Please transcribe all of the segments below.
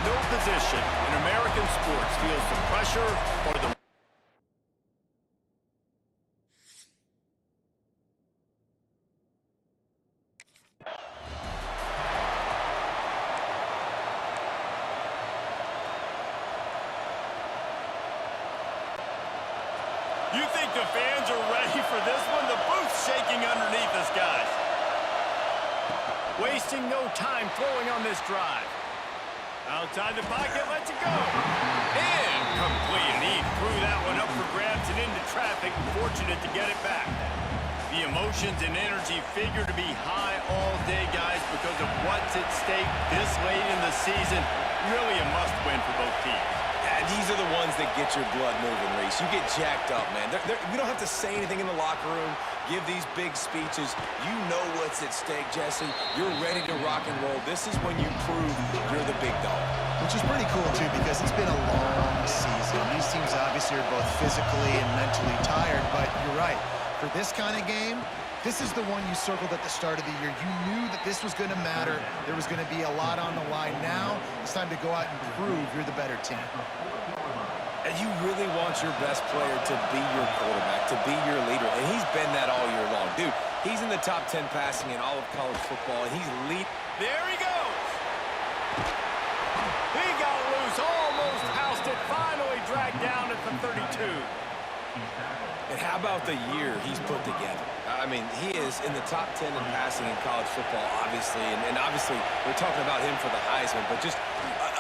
No position in American sports feels the pressure or the... You think the fans are ready for this one? The booth's shaking underneath us, guys. Wasting no time throwing on this drive. Outside the pocket, lets it go. Incomplete, and he threw that one up for grabs and into traffic. Fortunate to get it back. The emotions and energy figure to be high all day, guys, because of what's at stake this late in the season. Really a must-win for both teams. Yeah, these are the ones that get your blood moving, Reese. You get jacked up, man. We don't have to say anything in the locker room, give these big speeches. You know what's at stake, Jesse. You're ready to rock and roll. This is when you prove you're the big dog. Which is pretty cool, too, because it's been a long season. These teams obviously are both physically and mentally tired, but you're right. For this kind of game, this is the one you circled at the start of the year. You knew that this was going to matter. There was going to be a lot on the line. Now it's time to go out and prove you're the better team. And you really want your best player to be your quarterback, to be your leader. And he's been that all year long. Dude, he's in the top 10 passing in all of college football, and he's lead. There he goes. He got loose, almost housed it, finally dragged down at the 32. And how about the year he's put together? I mean, he is in the top 10 in passing in college football, obviously. And obviously, we're talking about him for the Heisman. But just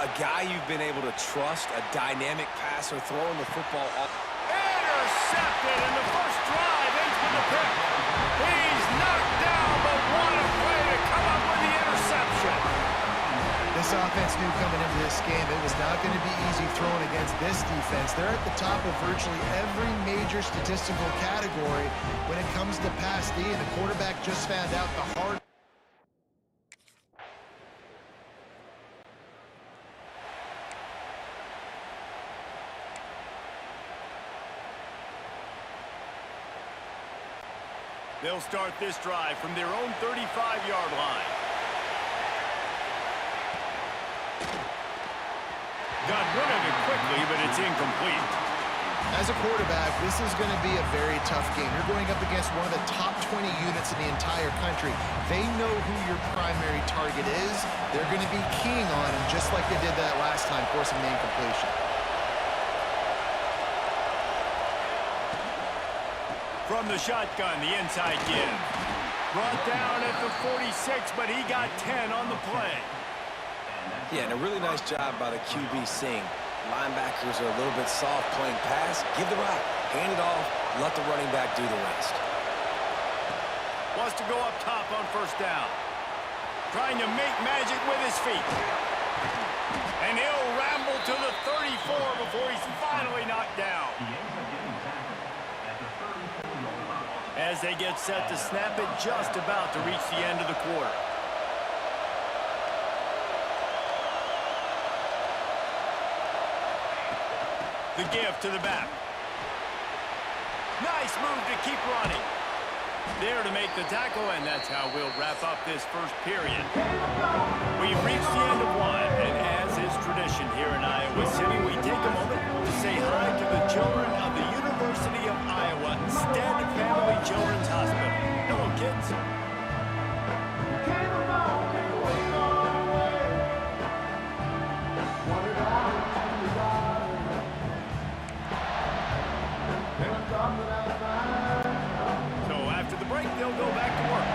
a guy you've been able to trust, a dynamic passer, throwing the football off. Intercepted in the first drive into the pick. He's knocked down, but what a play to come up with the interception. This offense knew coming into this game it was not going to be easy throwing against this defense. They're at the top of virtually every major statistical category when it comes to pass D, and the quarterback just found out the hard. They'll start this drive from their own 35-yard line. Got rid of it quickly, but it's incomplete. As a quarterback, this is going to be a very tough game. You're going up against one of the top 20 units in the entire country. They know who your primary target is. They're going to be keying on him, just like they did that last time, forcing the incompletion. From the shotgun, the inside give. Brought down at the 46, but he got 10 on the play. Yeah, and a really nice job by the QB seeing. Linebackers are a little bit soft playing pass. Give the route. Hand it off. Let the running back do the rest. Wants to go up top on first down. Trying to make magic with his feet. And he'll ramble to the 34 before he's finally knocked down. As they get set to snap it, just about to reach the end of the quarter. The give to the back. Nice move to keep running. There to make the tackle, and that's how we'll wrap up this first period. We've reached the end of one, and as is tradition here in Iowa City, we take a moment to say hi to the children of the University of Iowa Stead Family Children's Hospital. Hello, kids. So after the break, they'll go back to work.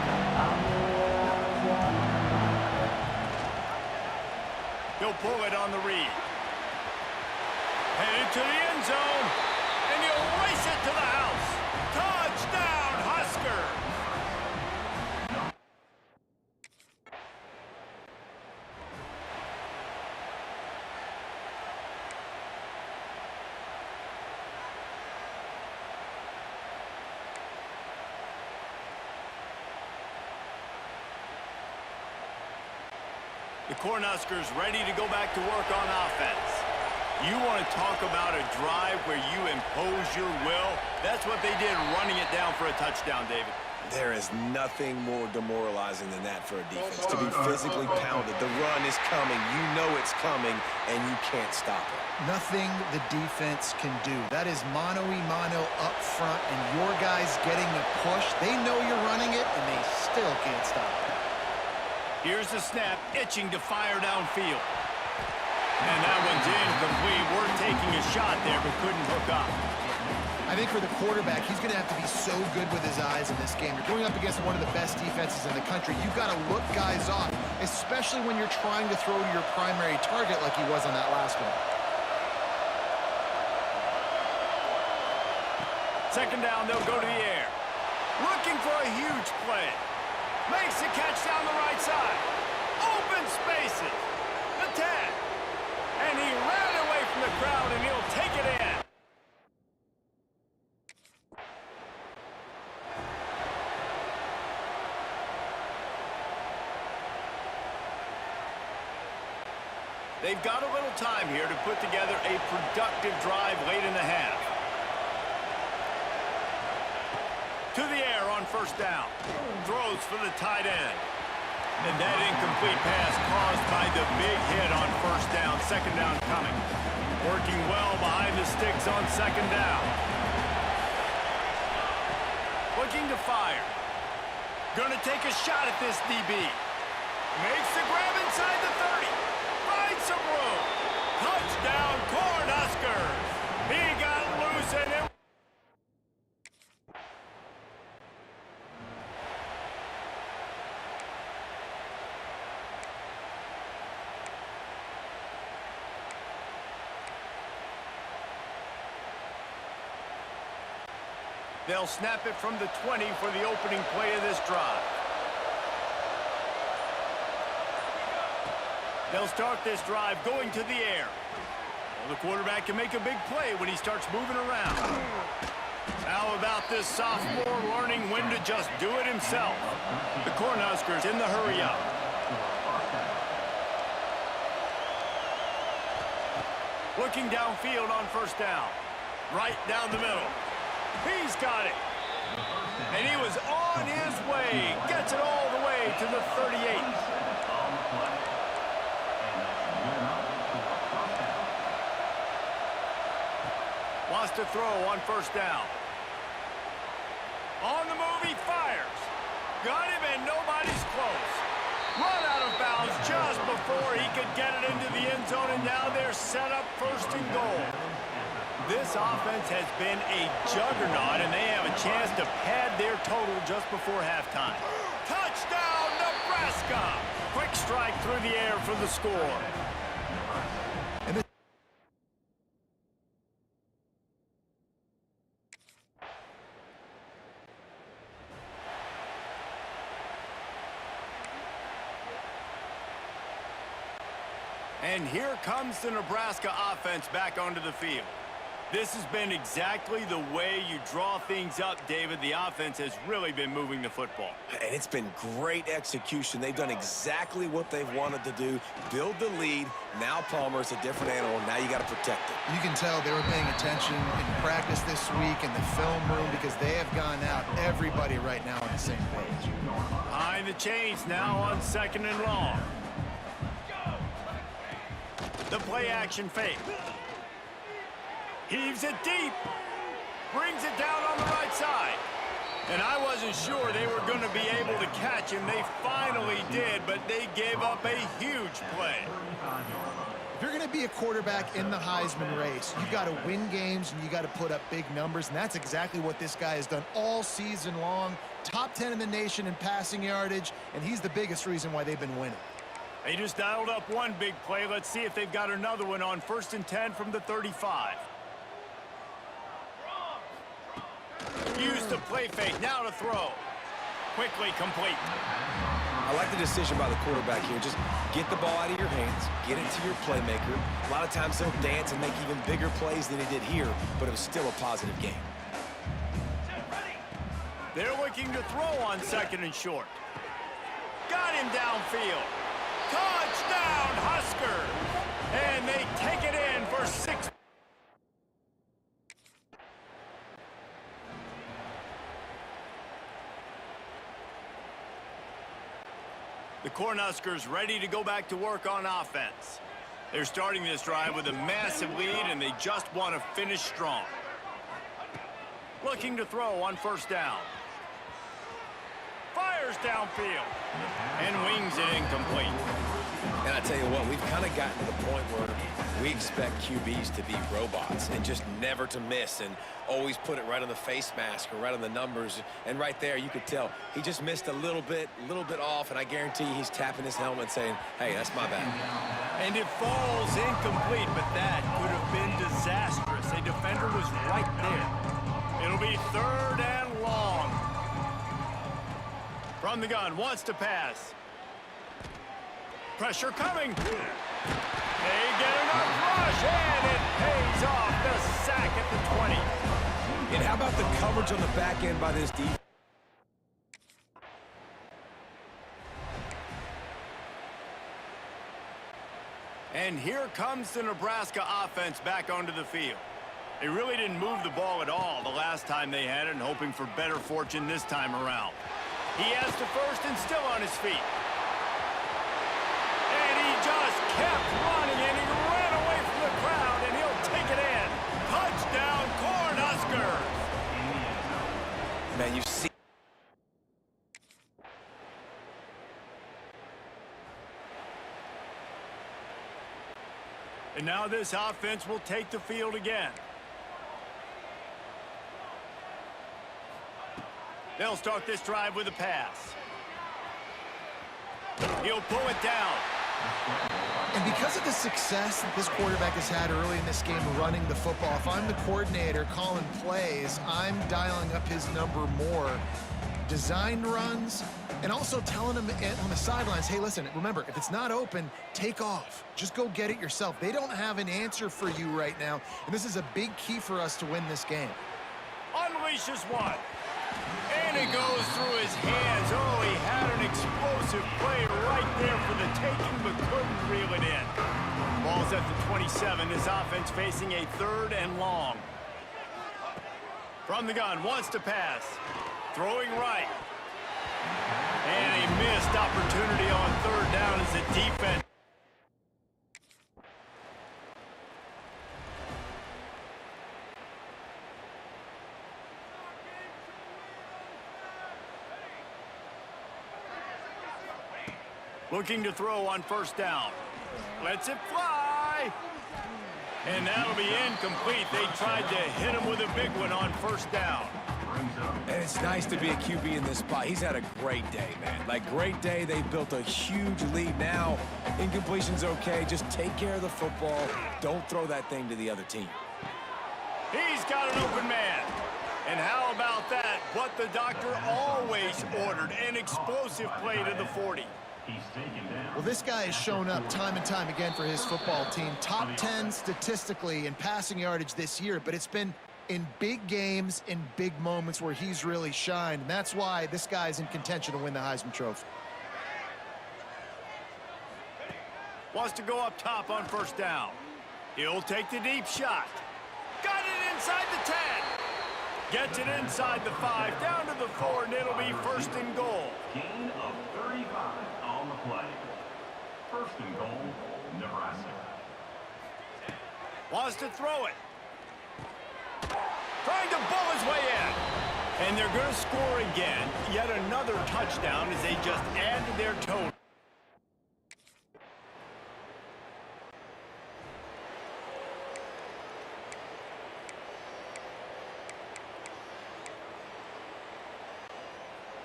He'll pull it on the read. Headed to the end zone, and he'll race it to the house. Touchdown, Huskers! The Cornhuskers ready to go back to work on offense. You want to talk about a drive where you impose your will? That's what they did, running it down for a touchdown, David. There is nothing more demoralizing than that for a defense. To be physically pounded. The run is coming. You know it's coming, and you can't stop it. Nothing the defense can do. That is mano-a-mano up front, and your guys getting the push. They know you're running it, and they still can't stop it. Here's the snap, itching to fire downfield. And that one's incomplete. We're taking a shot there, but couldn't hook up. I think for the quarterback, he's going to have to be so good with his eyes in this game. You're going up against one of the best defenses in the country. You've got to look guys off, especially when you're trying to throw to your primary target like he was on that last one. Second down, they'll go to the air. Looking for a huge play. Makes the catch down the right side. Open spaces. The 10. And he ran away from the crowd, and he'll take it in. They've got a little time here to put together a productive drive late in the half. To the air on first down. Throws for the tight end. And that incomplete pass caused by the big hit on first down. Second down coming. Working well behind the sticks on second down. Looking to fire. Gonna take a shot at this DB. Makes the grab inside the 30. Finds some room. Touchdown, Cornhuskers. He got loose and it. They'll snap it from the 20 for the opening play of this drive. They'll start this drive going to the air. Well, the quarterback can make a big play when he starts moving around. How about this sophomore learning when to just do it himself? The Cornhuskers in the hurry up. Looking downfield on first down. Right down the middle. He's got it. And he was on on his way. Gets it all the way to the 38. Wants to throw on first down. On the move, he fires. Got him, and nobody's close. Run out of bounds just before he could get it into the end zone, and now they're set up first and goal. This offense has been a juggernaut, and they have a chance to pad their total just before halftime. Touchdown, Nebraska! Quick strike through the air for the score. And here comes the Nebraska offense back onto the field. This has been exactly the way you draw things up, David. The offense has really been moving the football. And it's been great execution. They've done exactly what they've wanted to do. Build the lead. Now Palmer's a different animal. Now you got to protect it. You can tell they were paying attention in practice this week in the film room because they have gone out, everybody right now on the same page. Behind the chains now on second and long. The play action fake. Heaves it deep. Brings it down on the right side. And I wasn't sure they were going to be able to catch him. They finally did, but they gave up a huge play. If you're going to be a quarterback in the Heisman race, you got to win games and you got to put up big numbers, and that's exactly what this guy has done all season long. Top 10 in the nation in passing yardage, and he's the biggest reason why they've been winning. They just dialed up one big play. Let's see if they've got another one on 1st and 10 from the 35. Use the play fake, now to throw. Quickly complete. I like the decision by the quarterback here. Just get the ball out of your hands, get it to your playmaker. A lot of times they'll dance and make even bigger plays than he did here, but it was still a positive game. They're looking to throw on 2nd and short. Got him downfield. Touchdown, Huskers! And they take it in for 6. The Cornhuskers ready to go back to work on offense. They're starting this drive with a massive lead, and they just want to finish strong. Looking to throw on 1st down. Fires downfield and wings it incomplete. And I tell you what, we've kind of gotten to the point where we expect QBs to be robots and just never to miss and always put it right on the face mask or right on the numbers. And right there, you could tell he just missed a little bit off, and I guarantee he's tapping his helmet saying, hey, that's my bad. And it falls incomplete, but that could have been disastrous. A defender was right there. It'll be 3rd and long. From the gun, wants to pass. Pressure coming. They get enough rush, and it pays off. The sack at the 20. And how about the coverage on the back end by this defense? And here comes the Nebraska offense back onto the field. They really didn't move the ball at all the last time they had it, and hoping for better fortune this time around. He has to first and still on his feet. And he just kept running, and he ran away from the crowd, and he'll take it in. Touchdown, Cornhuskers! Man, you see. And now this offense will take the field again. They'll start this drive with a pass. He'll pull it down. And because of the success that this quarterback has had early in this game running the football, if I'm the coordinator calling plays, I'm dialing up his number more. Designed runs, and also telling him on the sidelines, hey, listen, remember, if it's not open, take off. Just go get it yourself. They don't have an answer for you right now, and this is a big key for us to win this game. Unleashes one. And it goes through his hands. Oh, he had an explosive play right there for the taking, but couldn't reel it in. Ball's at the 27. This offense facing a 3rd and long. From the gun, wants to pass. Throwing right. And a missed opportunity on third down as the defense. Looking to throw on first down. Lets it fly. And that'll be incomplete. They tried to hit him with a big one on first down. And it's nice to be a QB in this spot. He's had a great day, man. Like, great day. They built a huge lead. Now, incompletion's okay. Just take care of the football. Don't throw that thing to the other team. He's got an open man. And how about that? What the doctor always ordered, an explosive play to the 40. Well, this guy has shown up time and time again for his football team. Top 10 statistically in passing yardage this year, but it's been in big games, in big moments where he's really shined. And that's why this guy's in contention to win the Heisman Trophy. Wants to go up top on first down. He'll take the deep shot. Got it inside the 10. Gets it inside the 5, down to the 4, and it'll be first and goal. Gain of 35 on the play. First and goal, Nebraska. Wants to throw it. Trying to bull his way in. And they're going to score again. Yet another touchdown as they just add to their total.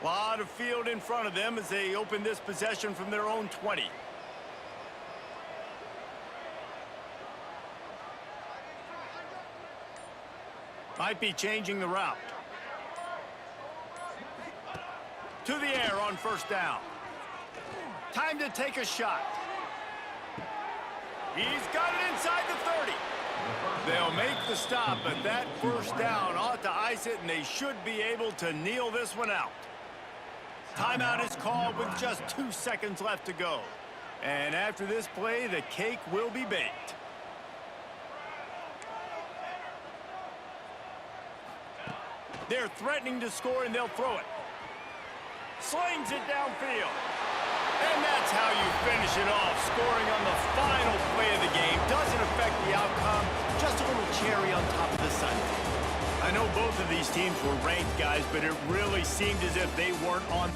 A lot of field in front of them as they open this possession from their own 20. Might be changing the route. To the air on first down. Time to take a shot. He's got it inside the 30. They'll make the stop, but that first down ought to ice it, and they should be able to kneel this one out. Timeout is called with just 2 seconds left to go. And after this play, the cake will be baked. They're threatening to score, and they'll throw it. Slings it downfield. And that's how you finish it off. Scoring on the final play of the game doesn't affect the outcome. Just a little cherry on top of the sundae. I know both of these teams were ranked, guys, but it really seemed as if they weren't on.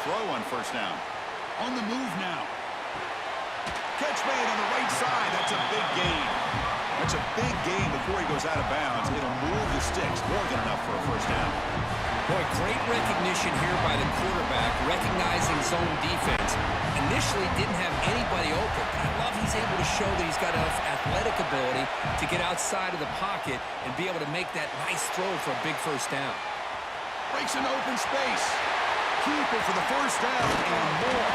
throw on first down. On the move now. Catch made on the right side. That's a big gain. That's a big gain before he goes out of bounds. It'll move the sticks. More than enough for a first down. Boy, great recognition here by the quarterback, recognizing zone defense. Initially didn't have anybody open, but I love he's able to show that he's got enough athletic ability to get outside of the pocket and be able to make that nice throw for a big first down. Breaks an open space. Keeper for the first down and more.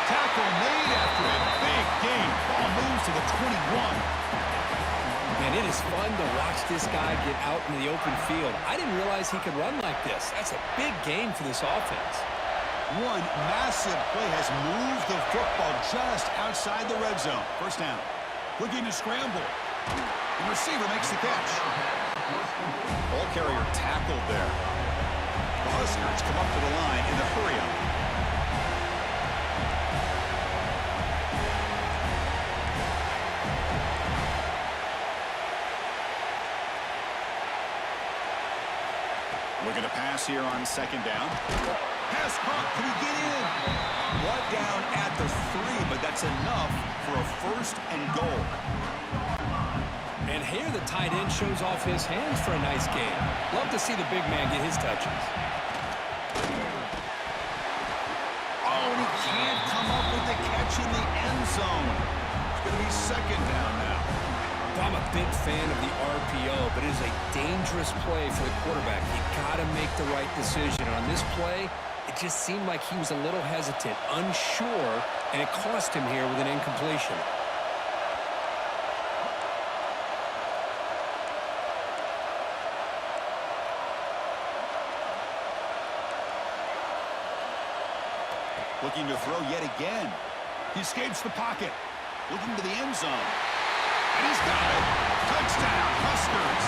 Tackle made after a big gain. Ball moves to the 21. Man, it is fun to watch this guy get out in the open field. I didn't realize he could run like this. That's a big gain for this offense. One massive play has moved the football just outside the red zone. First down. Looking to scramble. The receiver makes the catch. Ball carrier tackled there. The Huskers come up to the line in the hurry-up. Looking to pass here on second down. Pass caught. Can he get in? Brought down at the 3, but that's enough for a first and goal. And here the tight end shows off his hands for a nice gain. Love to see the big man get his touches. Oh, and he can't come up with the catch in the end zone. It's going to be second down now. I'm a big fan of the RPO, but it is a dangerous play for the quarterback. You got to make the right decision. On this play, it just seemed like he was a little hesitant, unsure, and it cost him here with an incompletion. Looking to throw yet again. He escapes the pocket. Looking to the end zone. And he's got it. Touchdown, Huskers.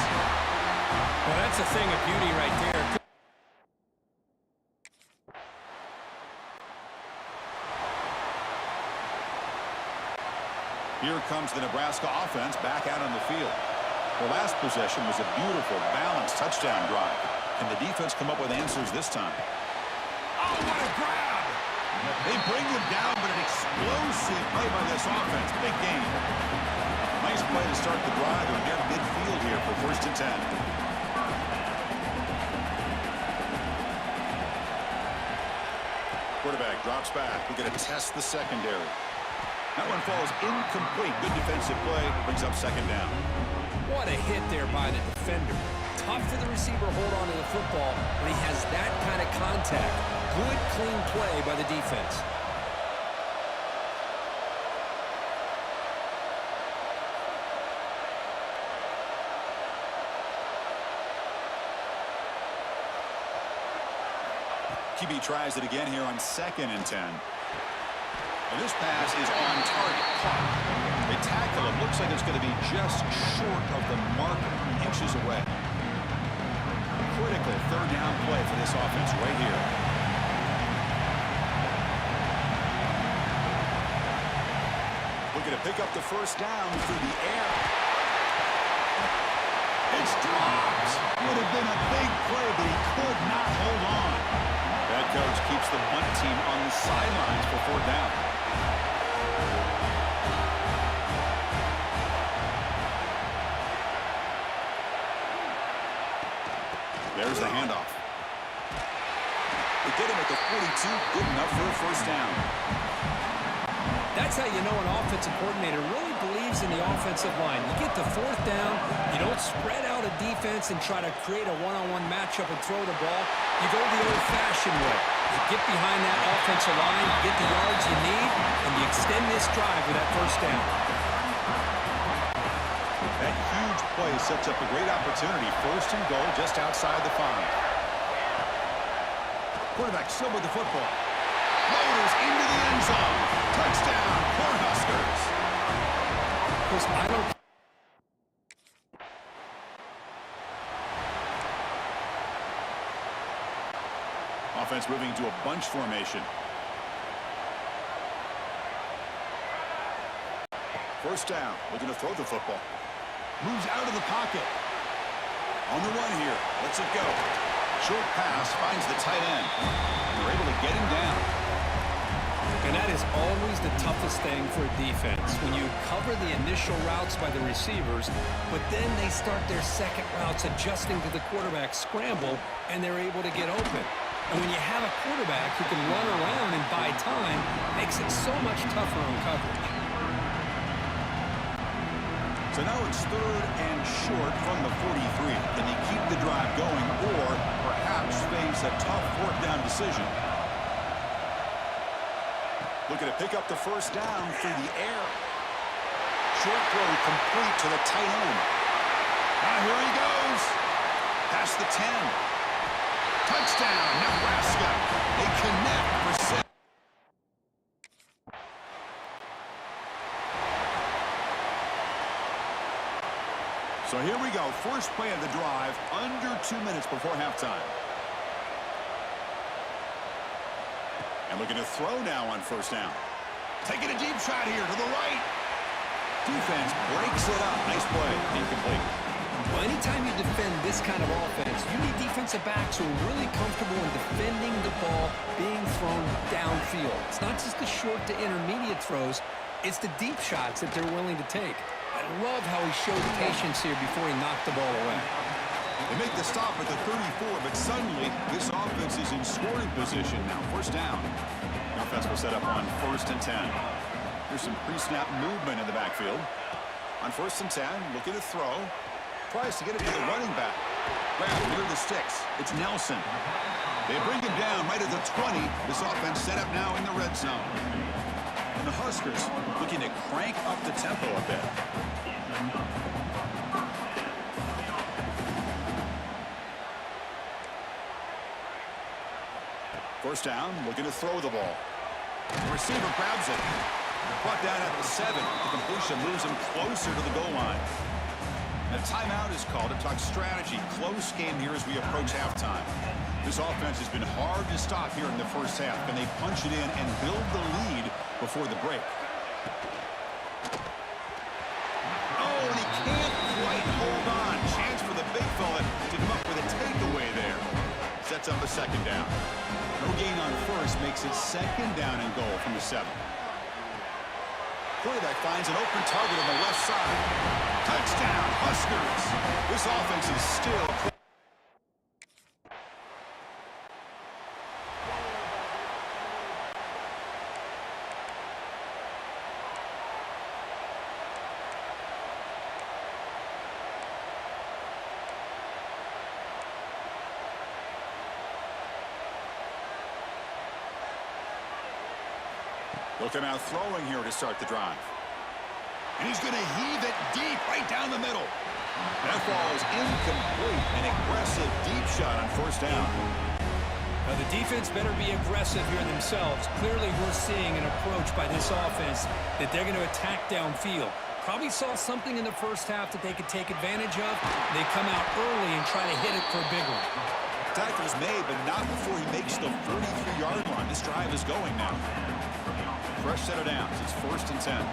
Well, that's a thing of beauty right there. Here comes the Nebraska offense back out on the field. The last possession was a beautiful, balanced touchdown drive. Can the defense come up with answers this time? Oh, what a grab! They bring him down, but an explosive play by this offense. Big game. Nice play to start the drive. They're near midfield here for first and 10. Quarterback drops back. We're going to test the secondary. That one falls incomplete. Good defensive play. Brings up second down. What a hit there by the defender. Tough for the receiver to hold on to the football when he has that kind of contact. Good, clean play by the defense. QB tries it again here on second and 10. And this pass is on target. They tackle him. Looks like it's going to be just short of the marker, inches away. Critical third down play for this offense right here. Looking to pick up the first down through the air. It's dropped. Would have been a big play, but he could not hold on. That coach keeps the punt team on the sidelines for fourth down. There's the handoff. They get him at the 42. Good enough for a first down. That's how you know an offensive coordinator really believes in the offensive line. You get the fourth down, you don't spread out a defense and try to create a one-on-one matchup and throw the ball. You go the old-fashioned way. You get behind that offensive line, you get the yards you need, and you extend this drive with that first down. That huge play sets up a great opportunity. First and goal just outside the 5. Quarterback still with the football. Loaders into the end zone. Touchdown, Cornhuskers. I don't... Offense moving to a bunch formation. First down, looking to throw the football. Moves out of the pocket. On the run here, lets it go. Short pass, finds the tight end. They're able to get him down. is always the toughest thing for a defense. When you cover the initial routes by the receivers, but then they start their second routes adjusting to the quarterback scramble, and they're able to get open. And when you have a quarterback who can run around and buy time, it makes it so much tougher on coverage. So now it's 3rd and short from the 43. Can they keep the drive going or perhaps face a tough 4th down decision? Looking to pick up the 1st down through the air. Short throw complete to the tight end. Now here he goes. Past the 10. Touchdown, Nebraska. They connect for 6. So here we go. First play of the drive, under 2 minutes before halftime. And looking to throw now on 1st down. Taking a deep shot here to the right. Defense breaks it up. Nice play. Incomplete. Well, anytime you defend this kind of offense, you need defensive backs who are really comfortable in defending the ball being thrown downfield. It's not just the short to intermediate throws, it's the deep shots that they're willing to take. I love how he showed patience here before he knocked the ball away. They make the stop at the 34, but suddenly this offense is in scoring position now. 1st down. The offense will set up on 1st and 10. There's some pre-snap movement in the backfield. On 1st and 10, looking to throw. Tries to get it to the running back. Grab near the sticks. It's Nelson. They bring him down right at the 20. This offense set up now in the red zone. And the Huskers looking to crank up the tempo a bit. First down, looking to throw the ball. The receiver grabs it. Brought down at the 7. The completion moves him closer to the goal line. A timeout is called to talk strategy. Close game here as we approach halftime. This offense has been hard to stop here in the 1st half. Can they punch it in and build the lead before the break? Oh, and he can't quite hold on. Chance for the big fella to come up with a takeaway there. Sets up a 2nd down. No gain on 1st makes it 2nd down and goal from the 7. Quarterback finds an open target on the left side. Touchdown, Huskers. This offense is still... Looking out throwing here to start the drive. And he's going to heave it deep right down the middle. That ball is incomplete. An aggressive deep shot on 1st down. Now the defense better be aggressive here themselves. Clearly we're seeing an approach by this offense that they're going to attack downfield. Probably saw something in the 1st half that they could take advantage of. They come out early and try to hit it for a big one. Tackle's made, but not before he makes the 43-yard line. This drive is going now. Fresh set of downs. It's 1st and 10.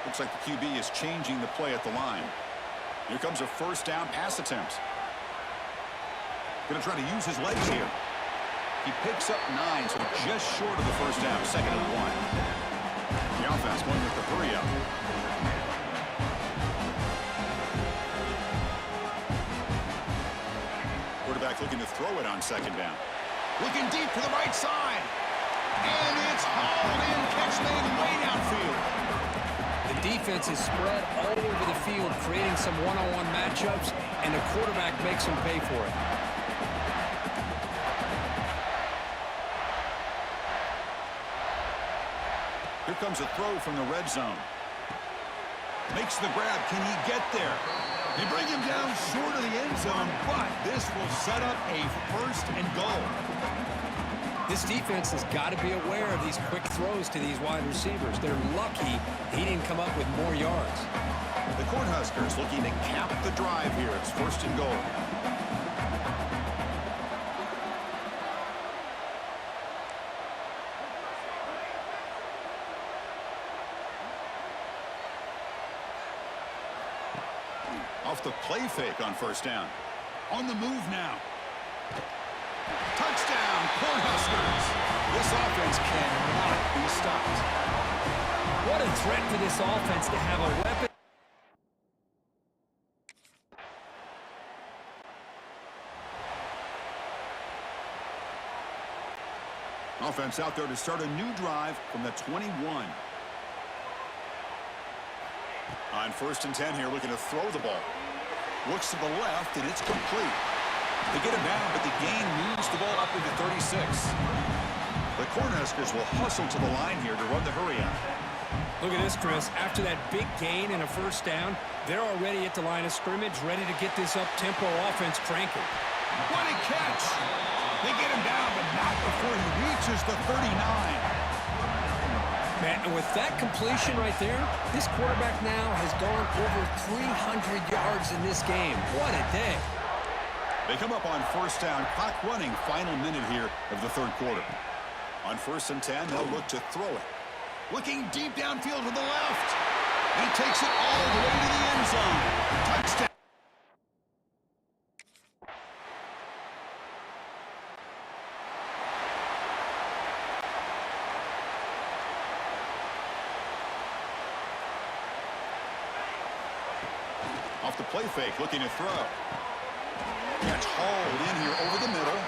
Looks like the QB is changing the play at the line. Here comes a 1st down pass attempt. Going to try to use his legs here. He picks up 9, so just short of the 1st down. 2nd and 1. The offense going with the hurry up. Quarterback looking to throw it on 2nd down. Looking deep to the right side. And it's hauled in. Catch made way downfield. The defense is spread all over the field, creating some one-on-one matchups, and the quarterback makes them pay for it. Here comes a throw from the red zone. Makes the grab. Can he get there? They bring him down short of the end zone, but this will set up a 1st and goal. This defense has got to be aware of these quick throws to these wide receivers. They're lucky he didn't come up with more yards. The Cornhuskers looking to cap the drive here. It's 1st and goal. Off the play fake on 1st down. On the move now. Touchdown, Cornhuskers. This offense cannot be stopped. What a threat to this offense to have a weapon. Offense out there to start a new drive from the 21. On 1st and 10 here, looking to throw the ball. Looks to the left, and it's complete. They get him down, but the gain moves the ball up into 36. The Cornhuskers will hustle to the line here to run the hurry on. Look at this, Chris. After that big gain and a first down, they're already at the line of scrimmage, ready to get this up-tempo offense cranking. What a catch! They get him down, but not before he reaches the 39. Man, and with that completion right there, this quarterback now has gone over 300 yards in this game. What a day. They come up on 1st down, clock running, final minute here of the 3rd quarter. On 1st and 10, they'll look to throw it. Looking deep downfield to the left. And he takes it all the way to the end zone. Touchdown. Off the play fake, looking to throw. Catch hauled in here over the middle.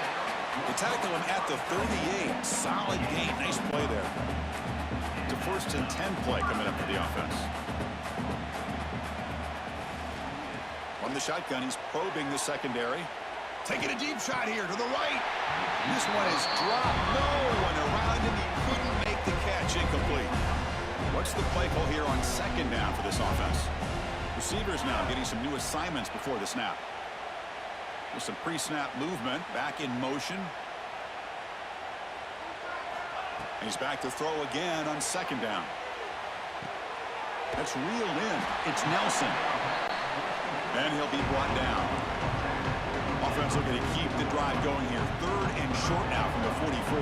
They tackle him at the 38. Solid gain. Nice play there. To 1st and 10 play coming up for the offense. On the shotgun, he's probing the secondary. Taking a deep shot here to the right. This one is dropped. No one around him. He couldn't make the catch. Incomplete. What's the play call here on 2nd down for this offense? Receivers now getting some new assignments before the snap. With some pre-snap movement, back in motion. And he's back to throw again on 2nd down. That's reeled in. It's Nelson. And he'll be brought down. Offense looking to keep the drive going here. 3rd and short now from the 44.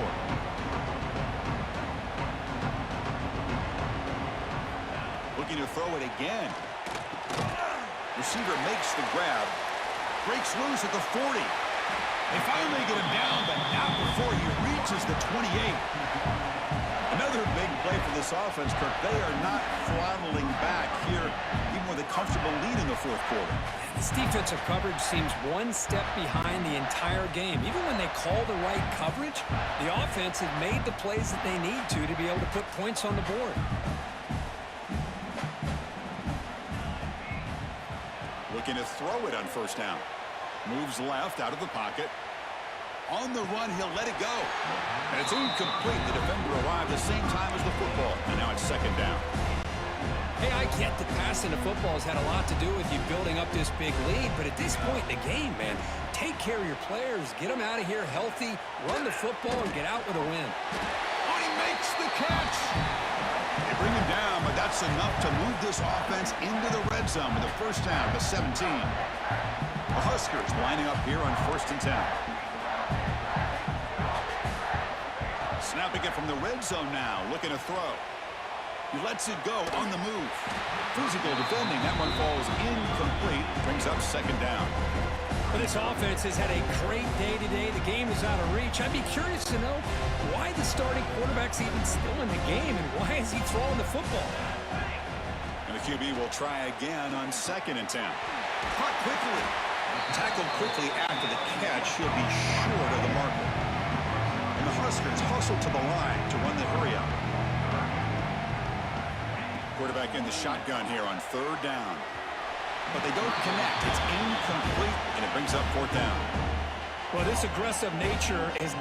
Looking to throw it again. Receiver makes the grab. Breaks loose at the 40. They finally get him down, but not before he reaches the 28. Another big play for this offense, Kirk. They are not throttling back here, even with a comfortable lead in the 4th quarter. This defensive coverage seems one step behind the entire game. Even when they call the right coverage, the offense has made the plays that they need to be able to put points on the board. Looking to throw it on 1st down. Moves left out of the pocket. On the run, he'll let it go. And it's incomplete. The defender arrived the same time as the football. And now it's 2nd down. Hey, I get that passing the football has had a lot to do with you building up this big lead, but at this point in the game, man, take care of your players. Get them out of here healthy, run the football, and get out with a win. Oh, he makes the catch. They bring him down, but that's enough to move this offense into the red zone with a 1st down to 17. The Huskers lining up here on 1st and 10. Snapping it from the red zone now, looking to throw. He lets it go on the move. Physical defending, that one falls incomplete. Brings up 2nd down. But this offense has had a great day today. The game is out of reach. I'd be curious to know why the starting quarterback's even still in the game and why is he throwing the football? And the QB will try again on 2nd and 10. Caught quickly. Tackled quickly after the catch. He'll be short of the marker. And the Huskers hustle to the line to run the hurry up. Quarterback in the shotgun here on 3rd down. But they don't connect. It's incomplete, and it brings up 4th down. Well, this aggressive nature is